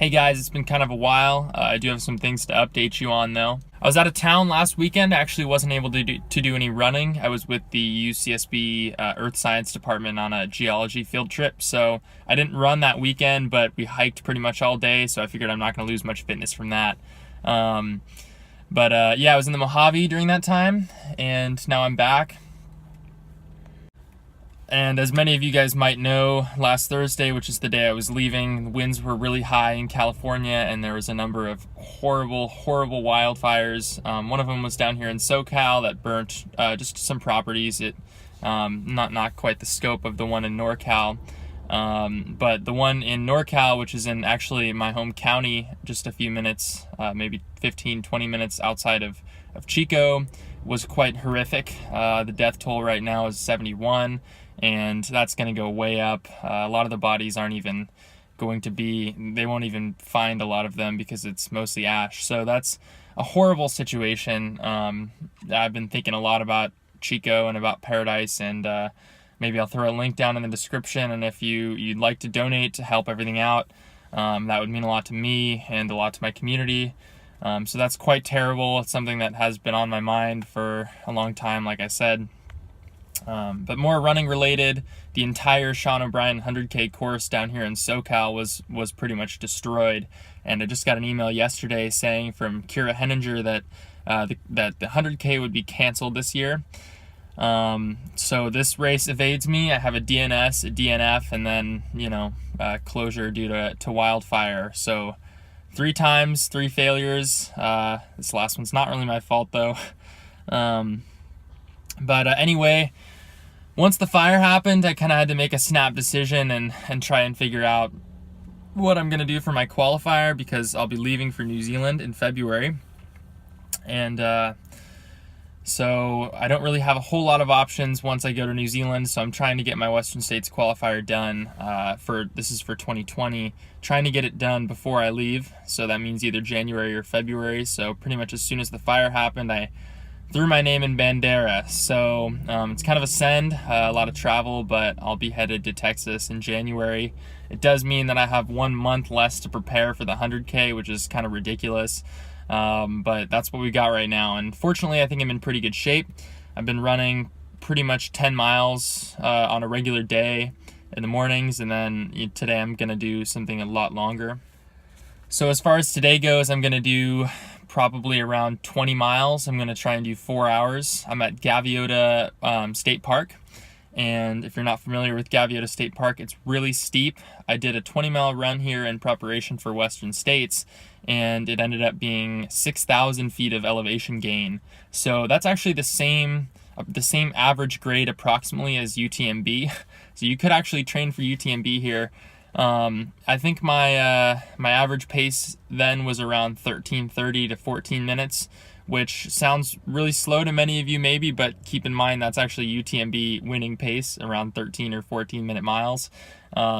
Hey guys, it's been kind of a while. I do have some things to update you on though. I was out of town last weekend. I actually wasn't able to do any running. I was with the UCSB Earth Science Department on a geology field trip, so I didn't run that weekend, but we hiked pretty much all day, so I figured I'm not going to lose much fitness from that. Yeah, I was in the Mojave during that time, and now I'm back. And as many of you guys might know, last Thursday, which is the day I was leaving, the winds were really high in California, and there was a number of horrible wildfires. One of them was down here in SoCal that burnt just some properties. Not quite the scope of the one in NorCal, but the one in NorCal, which is in actually my home county, just a few minutes, maybe 15-20 minutes outside of Chico, was quite horrific. The death toll right now is 71. And that's going to go way up. A lot of the bodies aren't even going to they won't even find a lot of them because it's mostly ash. So that's a horrible situation. I've been thinking a lot about Chico and about Paradise, and maybe I'll throw a link down in the description. And if you'd like to donate to help everything out, that would mean a lot to me and a lot to my community. So that's quite terrible. It's something that has been on my mind for a long time, like I said. But more running related, the entire Sean O'Brien 100K course down here in SoCal was pretty much destroyed. And I just got an email yesterday saying from Kira Henninger that the 100K would be canceled this year. So this race evades me. I have a DNS, a DNF, and then, closure due to wildfire. So 3 times, 3 failures. This last one's not really my fault though. Anyway, once the fire happened, I kind of had to make a snap decision and try and figure out what I'm going to do for my qualifier, because I'll be leaving for New Zealand in February. And so I don't really have a whole lot of options once I go to New Zealand, so I'm trying to get my Western States qualifier done this is for 2020, trying to get it done before I leave. So that means either January or February. So pretty much as soon as the fire happened, I threw my name in Bandera. So it's kind of a send, a lot of travel, but I'll be headed to Texas in January. It does mean that I have 1 month less to prepare for the 100K, which is kind of ridiculous. But that's what we got right now. And fortunately, I think I'm in pretty good shape. I've been running pretty much 10 miles on a regular day in the mornings, and then today I'm going to do something a lot longer. So as far as today goes, I'm going to do probably around 20 miles. I'm going to try and do 4 hours. I'm at Gaviota State Park. And if you're not familiar with Gaviota State Park, it's really steep. I did a 20-mile run here in preparation for Western States, and it ended up being 6,000 feet of elevation gain. So that's actually the same average grade approximately as UTMB. So you could actually train for UTMB here. I think my average pace then was around 13:30 to 14 minutes, which sounds really slow to many of you maybe, but keep in mind that's actually UTMB winning pace, around 13 or 14 minute miles,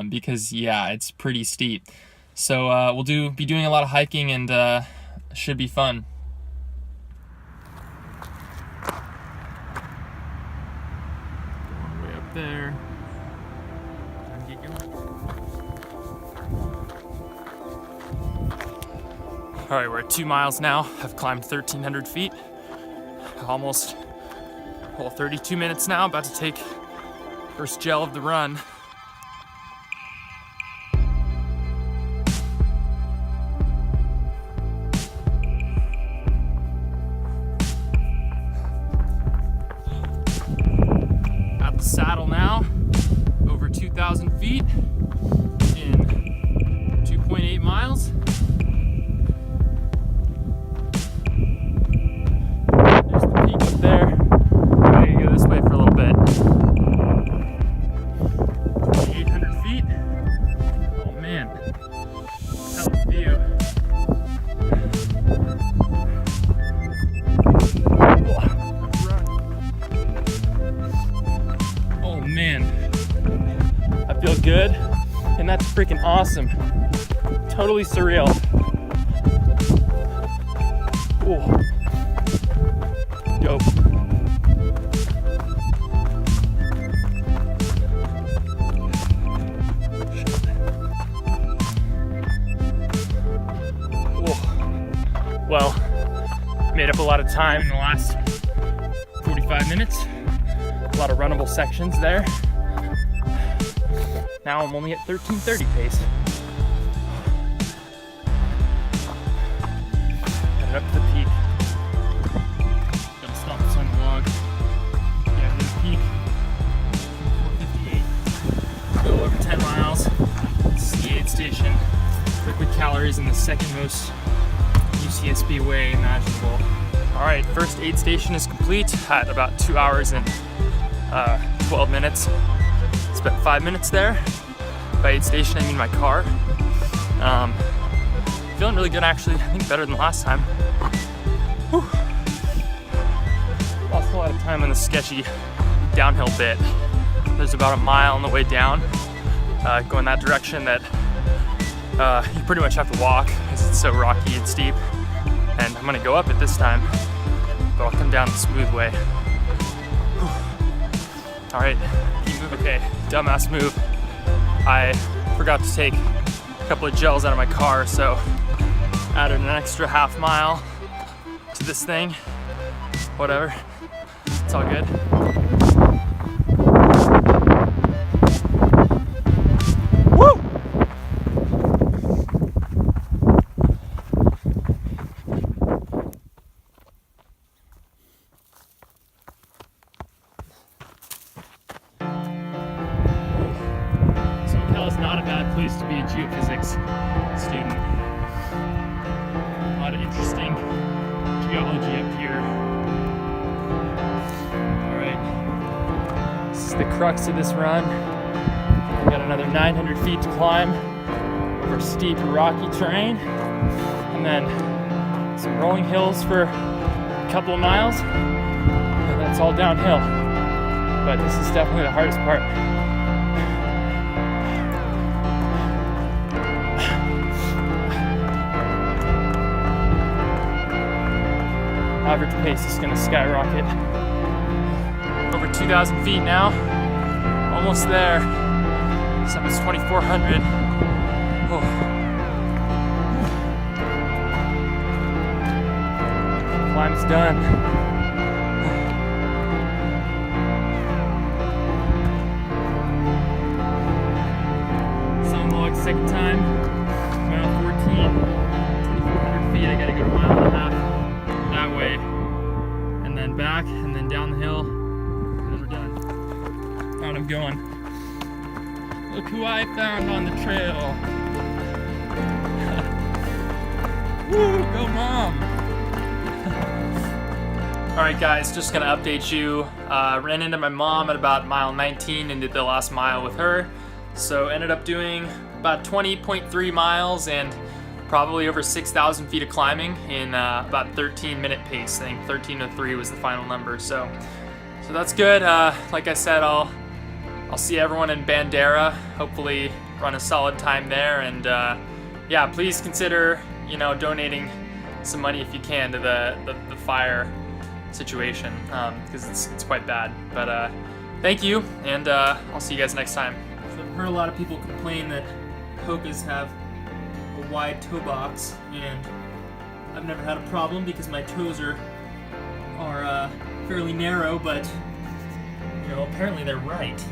because yeah, it's pretty steep. So we'll be doing a lot of hiking, and should be fun. Going way up there. All right, we're at 2 miles now. I've climbed 1,300 feet. Almost 32 minutes now, about to take first gel of the run. At the saddle now, over 2,000 feet in 2.8 miles. There. I'm gonna go this way for a little bit. 800 feet. Oh man, hell of a view. Oh man, I feel good, and that's freaking awesome. Totally surreal. Whoa. Dope. a lot of time in the last 45 minutes. A lot of runnable sections there. Now I'm only at 13:30 pace. Headed up to the peak. Gotta stop this on the log. Yeah, to the peak. 458. Go over 10 miles. This is the aid station. Liquid calories in the second most UCSB way imaginable. All right, first aid station is complete at about 2 hours and 12 minutes. Spent 5 minutes there. By aid station, I mean my car. Feeling really good actually. I think better than last time. Whew. Lost a lot of time on the sketchy downhill bit. There's about a mile on the way down, going that direction that you pretty much have to walk because it's so rocky and steep. And I'm gonna go up it this time, but I'll come down the smooth way. Whew. All right, keep moving. Okay, dumbass move. I forgot to take a couple of gels out of my car, so added an extra half mile to this thing. Whatever, it's all good. It's not a bad place to be a geophysics student. A lot of interesting geology up here. Alright, this is the crux of this run. We've got another 900 feet to climb over steep rocky terrain, and then some rolling hills for a couple of miles, and that's all downhill. But this is definitely the hardest part. Average pace is gonna skyrocket. Over 2,000 feet now, almost there. Summit's 2,400. Oh. Climb's done. Sun log second time, mile 14, 2,400 feet. I gotta go a mile and a half that way, and then back, and then down the hill, and then we're done. Out I'm going. Look who I found on the trail. Woo, go mom! Alright guys, just gonna update you. Ran into my mom at about mile 19 and did the last mile with her. So ended up doing about 20.3 miles and probably over 6,000 feet of climbing in about 13-minute pace. I think 13:03 was the final number. So that's good. Like I said, I'll see everyone in Bandera. Hopefully, run a solid time there. And yeah, please consider donating some money if you can to the fire situation because it's quite bad. But thank you, and I'll see you guys next time. So I've heard a lot of people complain that Hokas have a wide toe box, and I've never had a problem because my toes are fairly narrow, but apparently they're right.